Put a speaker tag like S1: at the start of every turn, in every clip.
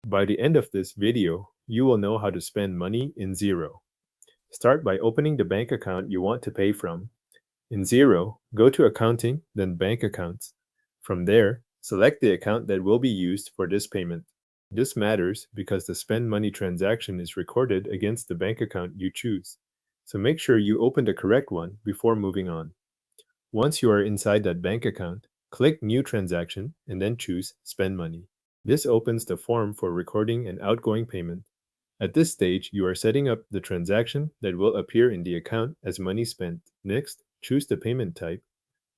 S1: By the end of this video, you will know how to spend money in Xero. Start by opening the bank account you want to pay from. In Xero, go to Accounting, then Bank Accounts. From there, select the account that will be used for this payment. This matters because the spend money transaction is recorded against the bank account you choose. So make sure you open the correct one before moving on. Once you are inside that bank account, click New Transaction and then choose Spend Money. This opens the form for recording an outgoing payment. At this stage, you are setting up the transaction that will appear in the account as money spent. Next, choose the payment type.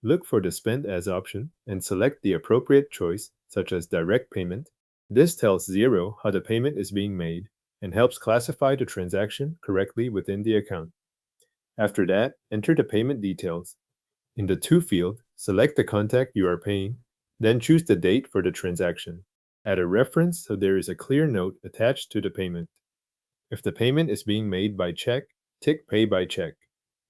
S1: Look for the Spend As option and select the appropriate choice, such as Direct Payment. This tells Xero how the payment is being made and helps classify the transaction correctly within the account. After that, enter the payment details. In the To field, select the contact you are paying, then choose the date for the transaction. Add a reference so there is a clear note attached to the payment. If the payment is being made by check, tick Pay by Check.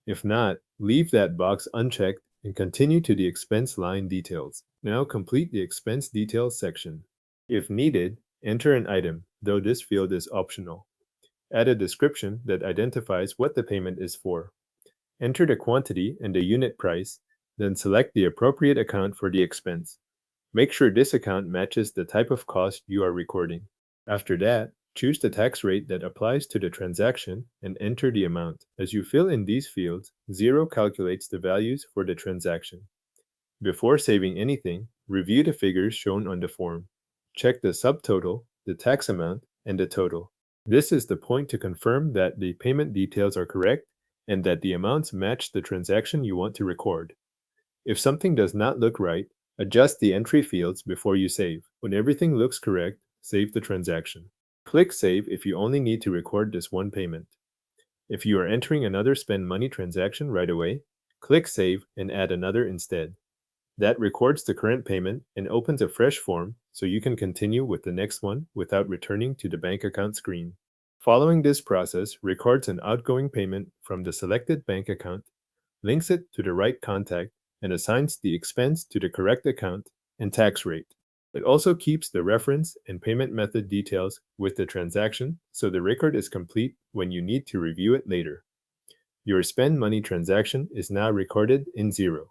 S1: If not, leave that box unchecked and continue to the expense line details. Now complete the expense details section. If needed, enter an item, though this field is optional. Add a description that identifies what the payment is for. Enter the quantity and the unit price, then select the appropriate account for the expense. Make sure this account matches the type of cost you are recording. After that, choose the tax rate that applies to the transaction and enter the amount. As you fill in these fields, Xero calculates the values for the transaction. Before saving anything, review the figures shown on the form. Check the subtotal, the tax amount, and the total. This is the point to confirm that the payment details are correct and that the amounts match the transaction you want to record. If something does not look right, adjust the entry fields before you save. When everything looks correct, save the transaction. Click Save if you only need to record this one payment. If you are entering another spend money transaction right away, click Save and add another instead. That records the current payment and opens a fresh form so you can continue with the next one without returning to the bank account screen. Following this process records an outgoing payment from the selected bank account, links it to the right contact, and assigns the expense to the correct account and tax rate. It also keeps the reference and payment method details with the transaction so the record is complete when you need to review it later. Your spend money transaction is now recorded in Xero.